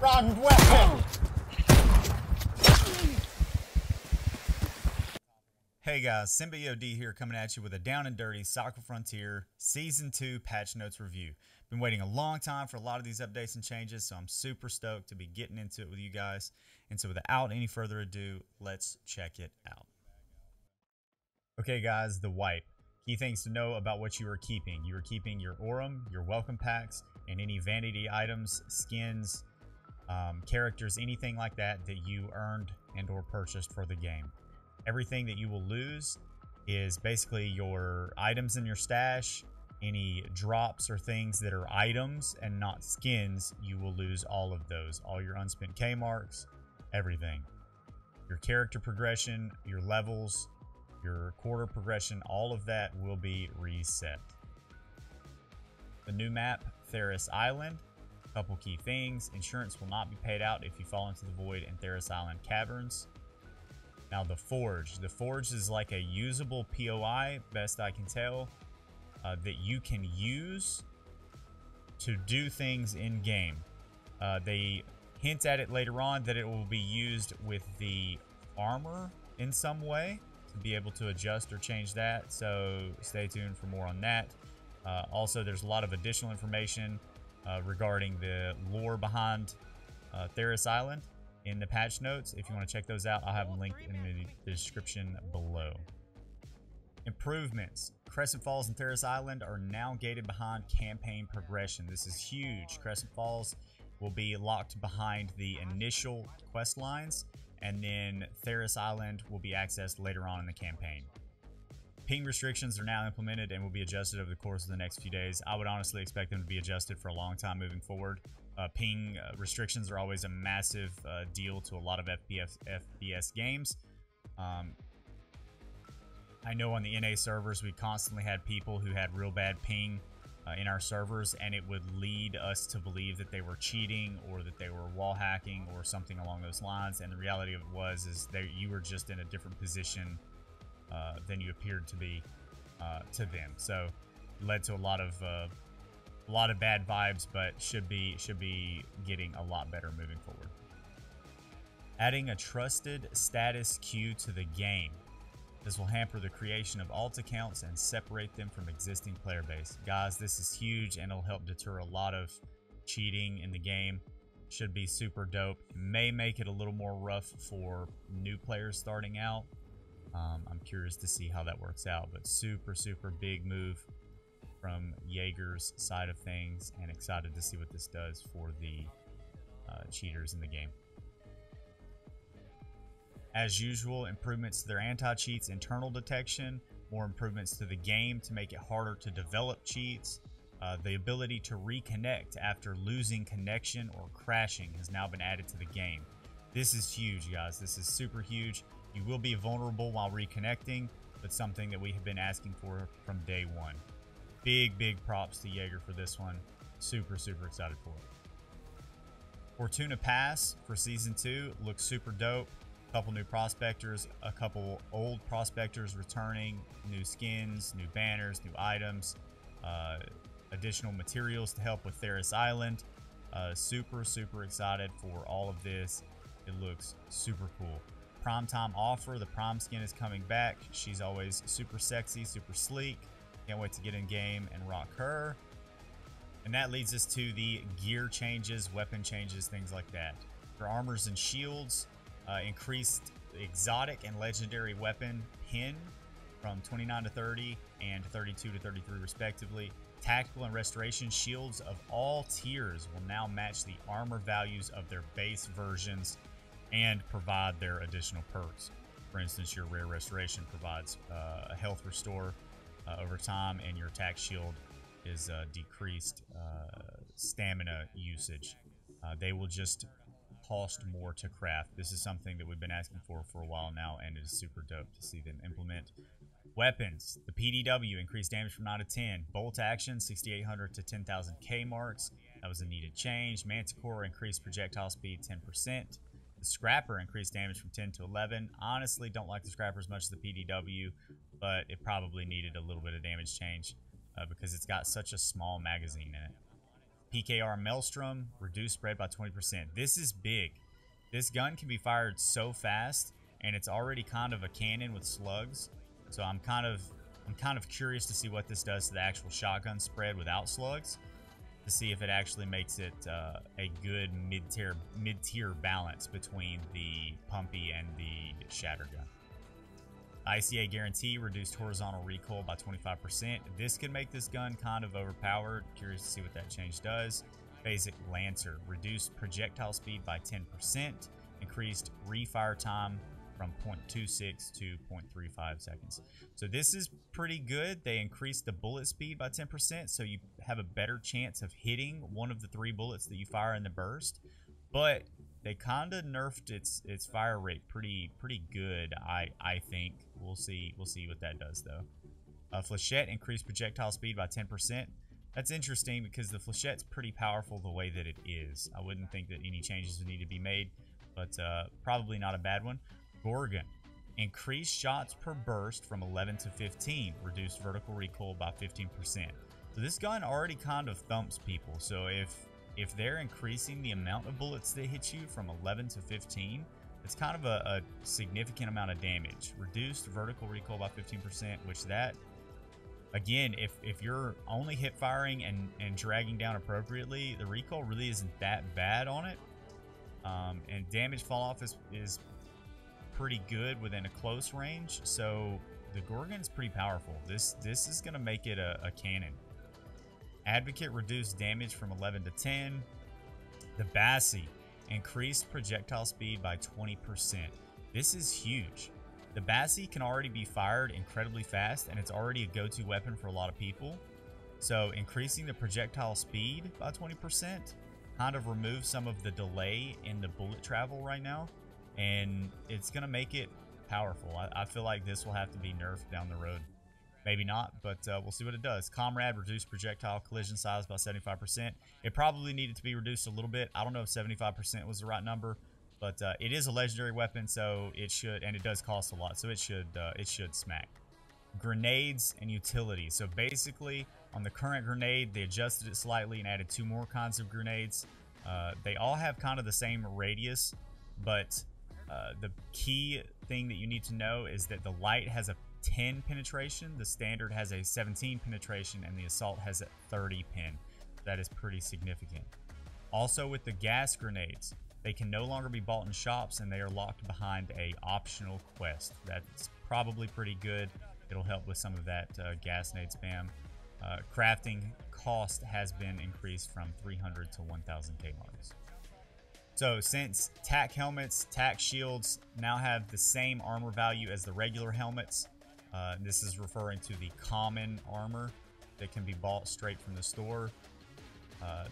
Round weapon! Hey guys, SimbaEOD here coming at you with a down and dirty Soccer Frontier Season 2 patch notes review. Been waiting a long time for a lot of these updates and changes, so I'm super stoked to be getting into it with you guys. And so without any further ado, let's check it out. Okay guys, the wipe. Key things to know about what you are keeping. You are keeping your Aurum, your welcome packs, and any vanity items, skins, characters, anything like that that you earned and or purchased for the game. Everything that you will lose is basically your items in your stash. Any drops or things that are items and not skins, you will lose all of those. All your unspent K marks, everything. Your character progression, your levels, your quarter progression, all of that will be reset. The new map, Ferris Island. A couple key things. Insurance will not be paid out if you fall into the void in Ferris Island caverns. Now the Forge. The Forge is like a usable POI, best I can tell, that you can use to do things in game. They hint at it later on that it will be used with the armor in some way to be able to adjust or change that, so stay tuned for more on that. Also, there's a lot of additional information regarding the lore behind Ferris Island in the patch notes. If you want to check those out, I'll have them linked in the description below. Improvements. Crescent Falls and Ferris Island are now gated behind campaign progression. This is huge. Crescent Falls will be locked behind the initial quest lines, and then Ferris Island will be accessed later on in the campaign. Ping restrictions are now implemented and will be adjusted over the course of the next few days. I would honestly expect them to be adjusted for a long time moving forward. Ping restrictions are always a massive deal to a lot of FPS games. I know on the NA servers we constantly had people who had real bad ping in our servers, and it would lead us to believe that they were cheating or that they were wall hacking or something along those lines. And the reality of it is that you were just in a different position than you appeared to be to them. So it led to a lot of bad vibes, but should be getting a lot better moving forward. Adding a trusted status queue to the game. This will hamper the creation of alt accounts and separate them from existing player base. Guys, this is huge and it'll help deter a lot of cheating in the game. Should be super dope. May make it a little more rough for new players starting out. I'm curious to see how that works out, but super big move from Jaeger's side of things, and excited to see what this does for the cheaters in the game. As usual, improvements to their anti-cheats internal detection, more improvements to the game to make it harder to develop cheats. The ability to reconnect after losing connection or crashing has now been added to the game. This is huge, guys. This is super huge. You will be vulnerable while reconnecting, but something that we have been asking for from day one. Big props to Jaeger for this one. Super excited for it. Fortuna Pass for Season 2 looks super dope. A couple new prospectors, a couple old prospectors returning, new skins, new banners, new items, additional materials to help with Ferris Island. Super excited for all of this. It looks super cool. Primetime offer, the Prime skin is coming back. She's always super sexy, super sleek. Can't wait to get in game and rock her. And that leads us to the gear changes, weapon changes, things like that. For armors and shields, increased exotic and legendary weapon pin from 29 to 30 and 32 to 33 respectively. Tactical and restoration shields of all tiers will now match the armor values of their base versions and provide their additional perks. For instance, your rare restoration provides a health restore over time, and your Tack Shield is decreased stamina usage. They will just cost more to craft. This is something that we've been asking for a while now, and it is super dope to see them implement. Weapons. The PDW increased damage from 9 to 10. Bolt action, 6,800 to 10,000 K marks. That was a needed change. Manticore increased projectile speed 10%. The Scrapper increased damage from 10 to 11. Honestly, don't like the Scrapper as much as the PDW, but it probably needed a little bit of damage change because it's got such a small magazine in it. PKR Maelstrom, reduced spread by 20%. This is big. This gun can be fired so fast, and it's already kind of a cannon with slugs. So I'm kind of curious to see what this does to the actual shotgun spread without slugs, to see if it actually makes it a good mid-tier balance between the pumpy and the shatter gun. ICA guarantee, reduced horizontal recoil by 25%. This could make this gun kind of overpowered. Curious to see what that change does. Basic Lancer, reduced projectile speed by 10%, increased refire time from 0.26 to 0.35 seconds. So this is pretty good. They increased the bullet speed by 10%, so you have a better chance of hitting one of the 3 bullets that you fire in the burst. But they kind of nerfed its fire rate pretty good, I think. We'll see what that does though. Flechette, increased projectile speed by 10%. That's interesting because the Flechette's pretty powerful the way that it is. I wouldn't think that any changes would need to be made, but probably not a bad one. Gorgon, increased shots per burst from 11 to 15, reduced vertical recoil by 15%. So this gun already kind of thumps people. So if they're increasing the amount of bullets that hit you from 11 to 15, it's kind of a significant amount of damage. Reduced vertical recoil by 15%, which that, again, if you're only hip firing and dragging down appropriately, the recoil really isn't that bad on it. And damage fall off is pretty good within a close range. So the Gorgon's pretty powerful. This is going to make it a cannon. Advocate, reduced damage from 11 to 10. The Bassi, increased projectile speed by 20%. This is huge. The Bassi can already be fired incredibly fast, and it's already a go-to weapon for a lot of people. So increasing the projectile speed by 20% kind of removes some of the delay in the bullet travel right now, and it's going to make it powerful. I feel like this will have to be nerfed down the road. Maybe not, but we'll see what it does. Comrade, reduced projectile collision size by 75%. It probably needed to be reduced a little bit. I don't know if 75% was the right number, but it is a legendary weapon, so it should, and it does cost a lot, so it should smack. Grenades and utility. So basically, on the current grenade, they adjusted it slightly and added 2 more kinds of grenades. They all have kind of the same radius, but the key thing that you need to know is that the light has a 10 penetration, the standard has a 17 penetration, and the assault has a 30 pen. That is pretty significant. Also with the gas grenades, they can no longer be bought in shops, and they are locked behind a optional quest. That's probably pretty good. It'll help with some of that gas nade spam. Crafting cost has been increased from 300 to 1000 K marks. So since Tack helmets, Tack Shields now have the same armor value as the regular helmets, this is referring to the common armor that can be bought straight from the store.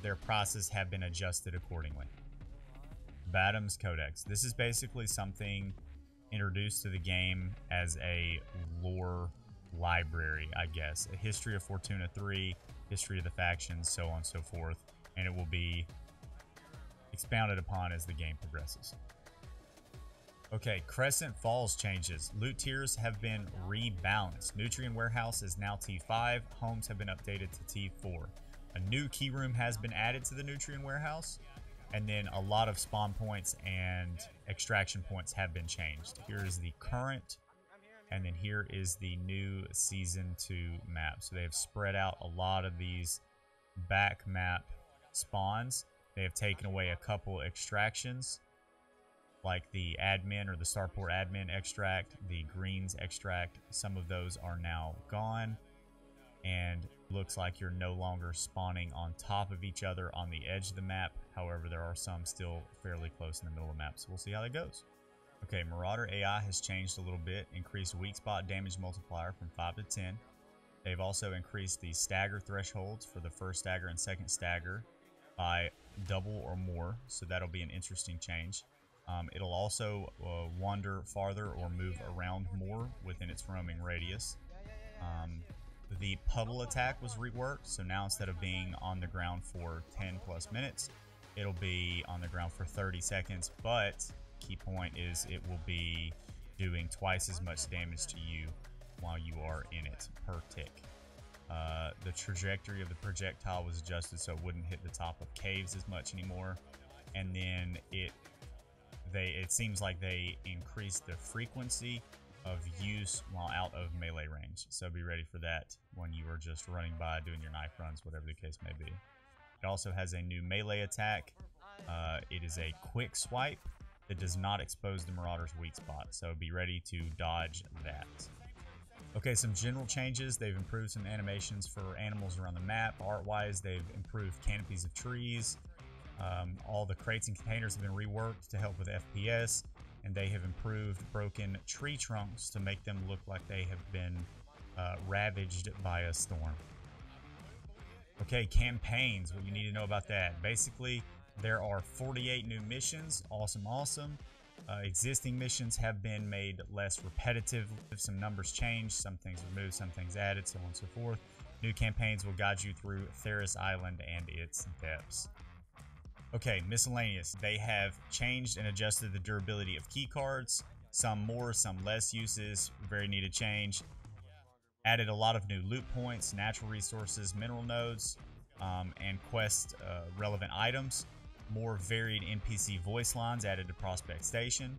Their prices have been adjusted accordingly. Badham's Codex. This is basically something introduced to the game as a lore library, I guess. A history of Fortuna 3, history of the factions, so on and so forth. And it will be expounded upon as the game progresses. Okay, Crescent Falls changes. Loot tiers have been rebalanced. Nutrient Warehouse is now T5. Homes have been updated to T4. A new key room has been added to the Nutrient Warehouse. And then a lot of spawn points and extraction points have been changed. Here is the current, and then here is the new Season 2 map. So they have spread out a lot of these back map spawns. They have taken away a couple extractions, like the admin or the starport admin extract, the greens extract. Some of those are now gone, and looks like you're no longer spawning on top of each other on the edge of the map. However, there are some still fairly close in the middle of the map, so we'll see how that goes. Okay, Marauder AI has changed a little bit, increased weak spot damage multiplier from 5 to 10. They've also increased the stagger thresholds for the first stagger and second stagger by double or more, so that'll be an interesting change. It'll also wander farther or move around more within its roaming radius. The puddle attack was reworked, so now instead of being on the ground for 10 plus minutes, it'll be on the ground for 30 seconds, but key point is it will be doing twice as much damage to you while you are in it per tick. The trajectory of the projectile was adjusted so it wouldn't hit the top of caves as much anymore. And then it seems like they increased the frequency of use while out of melee range. So be ready for that when you are just running by doing your knife runs, whatever the case may be. It also has a new melee attack. It is a quick swipe that does not expose the Marauder's weak spot, so be ready to dodge that. Okay, some general changes. They've improved some animations for animals around the map. Art-wise, they've improved canopies of trees. All the crates and containers have been reworked to help with FPS, and they have improved broken tree trunks to make them look like they have been ravaged by a storm. Okay, campaigns, what you need to know about that. Basically, there are 48 new missions. Awesome, awesome. Existing missions have been made less repetitive. Some numbers changed, some things removed, some things added, so on and so forth. New campaigns will guide you through Ferris Island and its depths. Okay, Miscellaneous. They have changed and adjusted the durability of key cards. Some more, some less uses. Very needed change. Added a lot of new loot points, natural resources, mineral nodes, and quest relevant items. More varied NPC voice lines added to Prospect Station.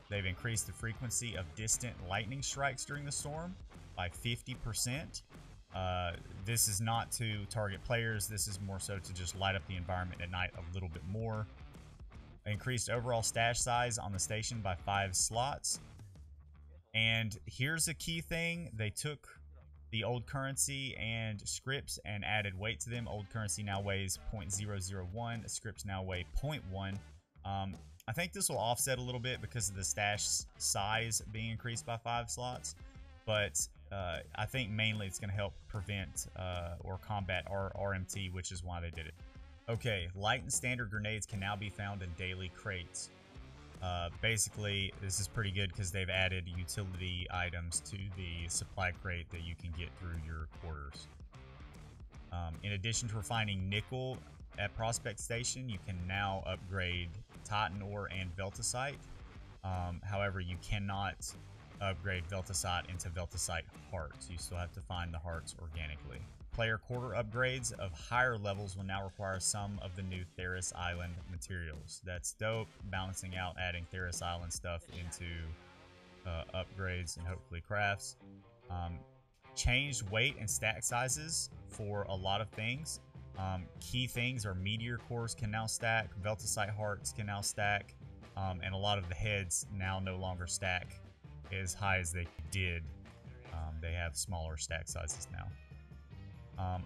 They've increased the frequency of distant lightning strikes during the storm by 50%. This is not to target players. This is more so to just light up the environment at night a little bit more. Increased overall stash size on the station by 5 slots. And here's a key thing. They took the old currency and scripts and added weight to them. Old currency now weighs 0.001. Scripts now weigh 0.1. I think this will offset a little bit because of the stash size being increased by 5 slots. But I think mainly it's going to help prevent or combat RMT, which is why they did it. Okay, light and standard grenades can now be found in daily crates. Basically, this is pretty good because they've added utility items to the supply crate that you can get through your quarters. In addition to refining nickel at Prospect Station, you can now upgrade Titan ore and Veltasite. However, you cannot upgrade Veltasite into Veltasite hearts. You still have to find the hearts organically. Player quarter upgrades of higher levels will now require some of the new Ferris Island materials. That's dope. Balancing out, adding Ferris Island stuff into upgrades and hopefully crafts. Changed weight and stack sizes for a lot of things. Key things are meteor cores can now stack, Veltasite hearts can now stack, and a lot of the heads now no longer stack as high as they did. They have smaller stack sizes now.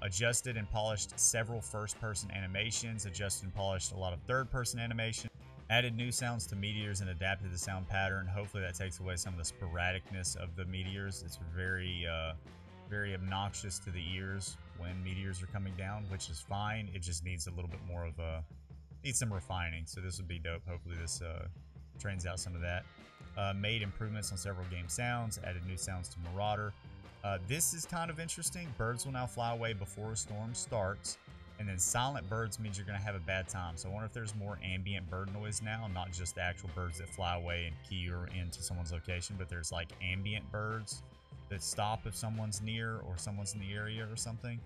Adjusted and polished several first-person animations, adjusted and polished a lot of third-person animation, added new sounds to meteors and adapted the sound pattern. Hopefully that takes away some of the sporadicness of the meteors. It's very obnoxious to the ears when meteors are coming down, which is fine. It just needs a little bit more of needs some refining, so this would be dope. Hopefully this trains out some of that. Made improvements on several game sounds, added new sounds to Marauder. This is kind of interesting. Birds will now fly away before a storm starts, and then silent birds means you're going to have a bad time. So I wonder if there's more ambient bird noise now, not just the actual birds that fly away and key you into someone's location, but there's like ambient birds that stop if someone's near or someone's in the area or something.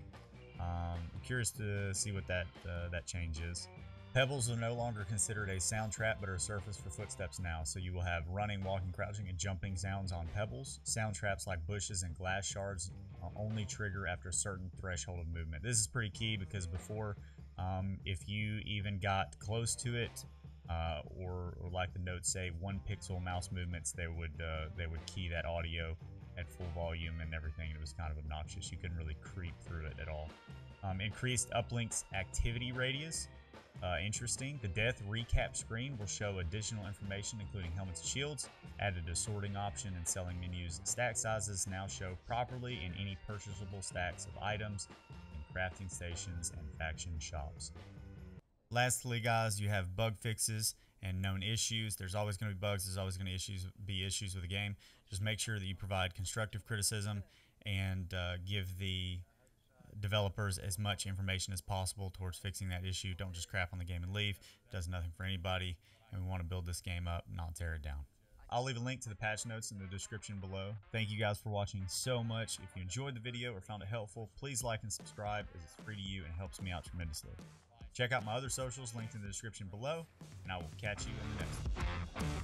I'm curious to see what that change is. Pebbles are no longer considered a sound trap, but are a surface for footsteps now, so you will have running, walking, crouching, and jumping sounds on pebbles. Sound traps like bushes and glass shards only trigger after a certain threshold of movement. This is pretty key because before, if you even got close to it, or like the notes say, 1 pixel mouse movements, they would key that audio at full volume and everything. It was kind of obnoxious. You couldn't really creep through it at all. Increased uplinks activity radius. Interesting. The death recap screen will show additional information, including helmets and shields. Added a sorting option and selling menus. Stack sizes now show properly in any purchasable stacks of items in crafting stations and faction shops. Lastly, guys, you have bug fixes and known issues. There's always going to be bugs. There's always going to be issues with the game. Just make sure that you provide constructive criticism and give the developers as much information as possible towards fixing that issue. Don't just crap on the game and leave. It does nothing for anybody, and we want to build this game up, not tear it down. I'll leave a link to the patch notes in the description below. Thank you guys for watching so much. If you enjoyed the video or found it helpful, please like and subscribe as it's free to you and helps me out tremendously. Check out my other socials linked in the description below, and I will catch you in the next one.